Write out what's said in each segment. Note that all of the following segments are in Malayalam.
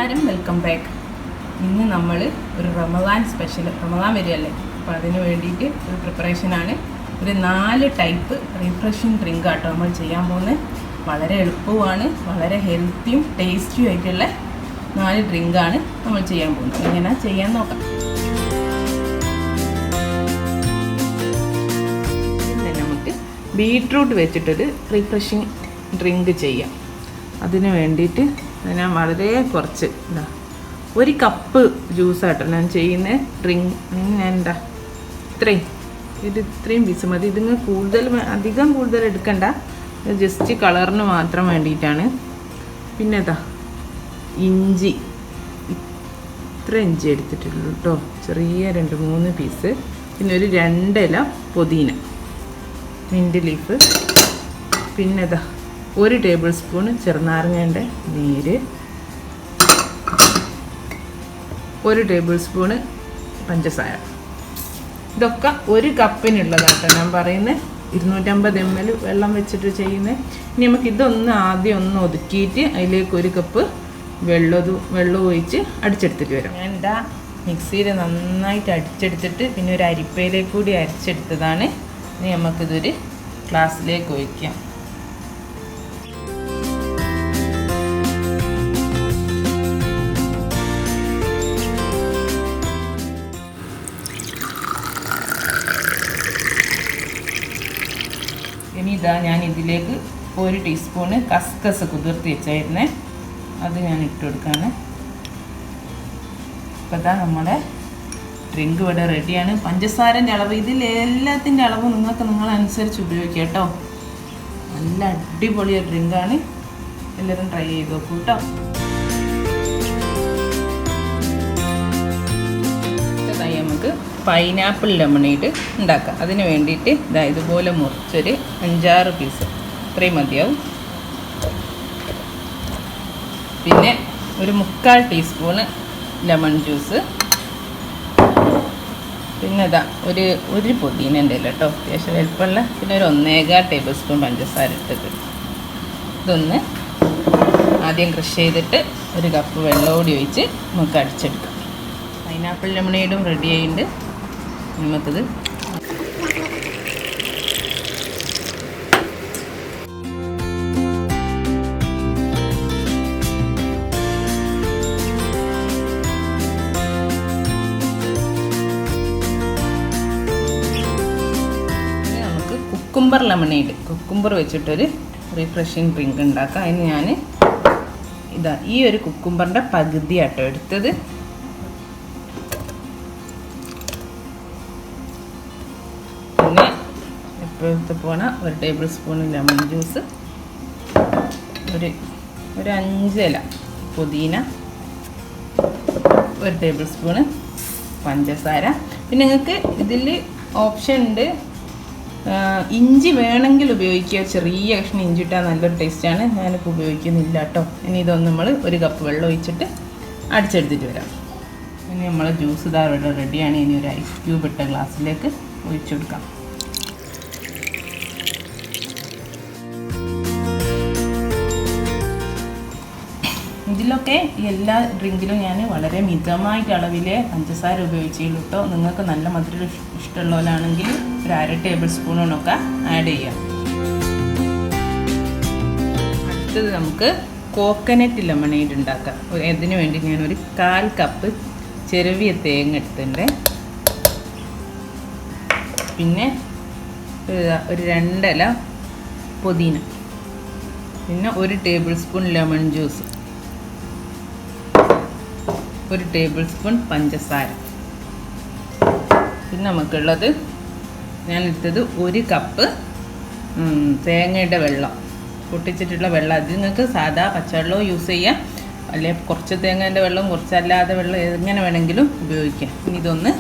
നമസ്കാരം, വെൽക്കം ബാക്ക്. ഇന്ന് നമ്മൾ ഒരു റമദാൻ സ്പെഷ്യൽ, റമദാൻ വരികയല്ലേ, അപ്പോൾ അതിന് വേണ്ടിയിട്ട് ഒരു പ്രിപ്പറേഷനാണ്. ഒരു 4 ടൈപ്പ് റിഫ്രഷിംഗ് ഡ്രിങ്ക് ആട്ടോ നമ്മൾ ചെയ്യാൻ പോകുന്നത്. വളരെ എളുപ്പവുമാണ്, വളരെ ഹെൽത്തിയും ടേസ്റ്റിയും ആയിട്ടുള്ള 4 ഡ്രിങ്കാണ് നമ്മൾ ചെയ്യാൻ പോകുന്നത്. എങ്ങനെ ചെയ്യാൻ നോക്കാം. പിന്നെ നമുക്ക് ബീട്രൂട്ട് വെച്ചിട്ടൊരു റിഫ്രഷിംഗ് ഡ്രിങ്ക് ചെയ്യാം. അതിന് വേണ്ടിയിട്ട് ഞാൻ വളരെ കുറച്ച് ഒരു കപ്പ് ജ്യൂസാട്ടോ ഞാൻ ചെയ്യുന്ന ഡ്രിങ്ക്. ഞാൻ ഇത്രയും പീസ് മതി. ഇതിന് അധികം കൂടുതൽ എടുക്കണ്ട, ജസ്റ്റ് കളറിന് മാത്രം വേണ്ടിയിട്ടാണ്. പിന്നെ ഇഞ്ചി, ഇത്ര ഇഞ്ചി എടുത്തിട്ടുള്ളൂ കേട്ടോ, ചെറിയ 2-3 പീസ്. പിന്നെ ഒരു 2 ഇല പുതിന, മിൻറ്റ് ലീഫ്. പിന്നെ 1 ടേബിൾ സ്പൂൺ ചെറുനാരങ്ങയുടെ നീര്, 1 ടേബിൾ സ്പൂണ് പഞ്ചസാര. ഇതൊക്കെ 1 കപ്പിനുള്ളതാട്ടോ ഞാൻ പറയുന്നത്. 250 ml വെള്ളം വെച്ചിട്ട് ചെയ്യുന്നത്. ഇനി നമുക്ക് ഇതൊന്ന് ആദ്യം ഒന്ന് ഒതുക്കിയിട്ട് അതിലേക്ക് 1 കപ്പ് വെള്ളം ഒഴിച്ച് അടിച്ചെടുത്തിട്ട് വരാം. ഞാൻ മിക്സിയിൽ നന്നായിട്ട് അടിച്ചെടുത്തിട്ട് പിന്നെ ഒരു അരിപ്പയിലേക്ക് കൂടി അരച്ചെടുത്തതാണ്. ഇനി നമുക്കിതൊരു ഗ്ലാസ്സിലേക്ക് ഒഴിക്കാം. ഇനി ഞാൻ ഇതിലേക്ക് 1 ടീസ്പൂണ് കസ്കസ് കുതിർത്തി വെച്ചായിരുന്നേ, അത് ഞാൻ ഇട്ട് കൊടുക്കുകയാണ്. അപ്പോൾ നമ്മുടെ ഡ്രിങ്ക് ഇവിടെ റെഡിയാണ്. പഞ്ചസാരൻ്റെ അളവ് എല്ലാത്തിൻ്റെ അളവ് നിങ്ങളനുസരിച്ച് ഉപയോഗിക്കുക കേട്ടോ. നല്ല അടിപൊളിയ ഡ്രിങ്കാണ്, എല്ലാവരും ട്രൈ ചെയ്ത് നോക്കൂ കേട്ടോ. നമുക്ക് പൈനാപ്പിൾ ലെമണേഡ് ഉണ്ടാക്കാം. അതിന് വേണ്ടിയിട്ട് ഇതുപോലെ മുറിച്ചൊരു 5-6 പീസ്, ഇത്രയും മതിയാവും. പിന്നെ ഒരു 3/4 ടീസ്പൂണ് ലെമൺ ജ്യൂസ്. പിന്നെ ഒരു പുതിനൻ്റെ ഇല കേട്ടോ, അത്യാവശ്യം വലുപ്പമുള്ള. പിന്നെ ഒരു 1.25 ടേബിൾ സ്പൂൺ പഞ്ചസാര ഇട്ടിട്ട് ഇതൊന്ന് ആദ്യം ക്രഷ് ചെയ്തിട്ട് 1 കപ്പ് വെള്ളമോടി ഒഴിച്ച് നമുക്ക് അടിച്ചെടുക്കാം. പൈനാപ്പിൾ ലെമണേഡും റെഡി ആയിട്ടുണ്ട്. നമുക്കിത് കുക്കുംബർ ലെമണേഡ്, കുക്കുംബർ വെച്ചിട്ടൊരു റിഫ്രഷിംഗ് ഡ്രിങ്ക് ഉണ്ടാക്കാം. അതിന് ഞാൻ ഈ ഒരു കുക്കുംബറിൻ്റെ പകുതി ആട്ടോ എടുത്തത്. പിന്നെ ഇപ്പോഴത്തെ 1 ടേബിൾ സ്പൂൺ ലെമൺ ജ്യൂസ്, ഒരു 5 ഇല പുതിന, 1 ടേബിൾ സ്പൂണ് പഞ്ചസാര. പിന്നെ നിങ്ങൾക്ക് ഇതിൽ ഓപ്ഷൻ ഉണ്ട്, ഇഞ്ചി വേണമെങ്കിൽ ഉപയോഗിക്കുക. ചെറിയ കഷ്ണം ഇഞ്ചി ഇട്ടാൽ നല്ലൊരു ടേസ്റ്റാണ്. ഞാനിപ്പോൾ ഉപയോഗിക്കുന്നില്ല കേട്ടോ. ഇനി ഇതൊന്ന് നമ്മൾ 1 കപ്പ് വെള്ളം ഒഴിച്ചിട്ട് അടിച്ചെടുത്തിട്ട് വരാം. ഇനി നമ്മളെ ജ്യൂസ് ഇവിടെ റെഡിയാണ്. ഇനി ഒരു ഐസ് ക്യൂബ് ഇട്ട ഗ്ലാസ്സിലേക്ക് ഒഴിച്ചു കൊടുക്കാം. ഇതിലൊക്കെ എല്ലാ ഡ്രിങ്കിലും ഞാൻ വളരെ മിതമായിട്ട് അളവിലെ പഞ്ചസാര ഉപയോഗിച്ചുള്ളൂ കേട്ടോ. നിങ്ങൾക്ക് നല്ല മധുരം ഇഷ്ടമുള്ളവരാണെങ്കിൽ ഒരു 1/2 ടേബിൾ സ്പൂണൊക്കെ ആഡ് ചെയ്യാം. അടുത്തത് നമുക്ക് കോക്കനട്ട് ലെമണേഡ് ഉണ്ടാക്കാം. ഇതിന് വേണ്ടി ഞാനൊരു 1/4 കപ്പ് ചെറുവിയ തേങ്ങ എടുത്തിട്ടുണ്ട്. പിന്നെ ഒരു 2 ഇല പുതിന, പിന്നെ 1 table spoon lemon juice, 1 table spoon പഞ്ചസാര. പിന്നെ നമുക്കുള്ളത് ഞാൻ എടുത്തത് 1 കപ്പ് തേങ്ങയുടെ വെള്ളം, പൊട്ടിച്ചിട്ടുള്ള വെള്ളം. അത് നിങ്ങൾക്ക് സാധാ പച്ചവെള്ളവും യൂസ് ചെയ്യാം, അല്ലെങ്കിൽ കുറച്ച് തേങ്ങേൻ്റെ വെള്ളം കുറച്ചല്ലാതെ വെള്ളം എങ്ങനെ വേണമെങ്കിലും ഉപയോഗിക്കാം. ഇനി ഇതൊന്ന്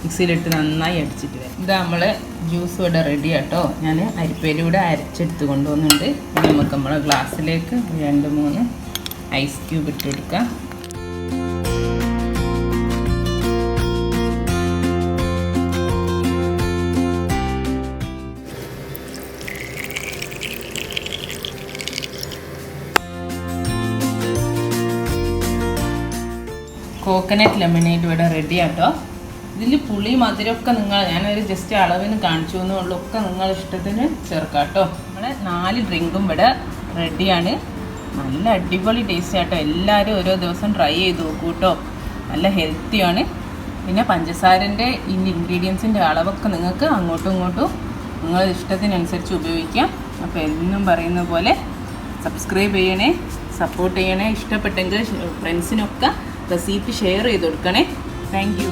മിക്സിയിലിട്ട് നന്നായി അടിച്ചിട്ട് വരാം. നമ്മൾ ജ്യൂസ് ഇവിടെ റെഡി ആട്ടോ. ഞാൻ അരിപ്പയിലൂടെ അരച്ചെടുത്ത് കൊണ്ടുവന്നുണ്ട്. ഇനി നമുക്ക് നമ്മളെ ഗ്ലാസ്സിലേക്ക് 2-3 ഐസ് ക്യൂബ് ഇട്ട് കൊടുക്കാം. കോക്കനട്ട് ലെമനേഡ് ഇവിടെ റെഡി ആട്ടോ. ഇതിൽ പുളി മധുരമൊക്കെ ഞാനൊരു ജസ്റ്റ് അളവിന് കാണിച്ചു എന്നുള്ളൂ. ഒക്കെ നിങ്ങളുടെ ഇഷ്ടത്തിന് ചേർക്കാം കേട്ടോ. നമ്മളെ 4 ഡ്രിങ്കും ഇവിടെ റെഡിയാണ്. നല്ല അടിപൊളി ടേസ്റ്റ് ആട്ടോ. എല്ലാവരും ഓരോ ദിവസം ട്രൈ ചെയ്ത് നോക്കൂ കേട്ടോ. നല്ല ഹെൽത്തിയാണ്. പിന്നെ പഞ്ചസാരൻ്റെ ഇൻഗ്രീഡിയൻസിൻ്റെ അളവൊക്കെ നിങ്ങൾക്ക് അങ്ങോട്ടും ഇങ്ങോട്ടും നിങ്ങളുടെ ഇഷ്ടത്തിനനുസരിച്ച് ഉപയോഗിക്കാം. അപ്പോൾ എന്നും പറയുന്ന പോലെ സബ്സ്ക്രൈബ് ചെയ്യണേ, സപ്പോർട്ട് ചെയ്യണേ. ഇഷ്ടപ്പെട്ടെങ്കിൽ ഫ്രണ്ട്സിനൊക്കെ റെസിപ്പി ഷെയർ ചെയ്ത് കൊടുക്കണേ. Thank you.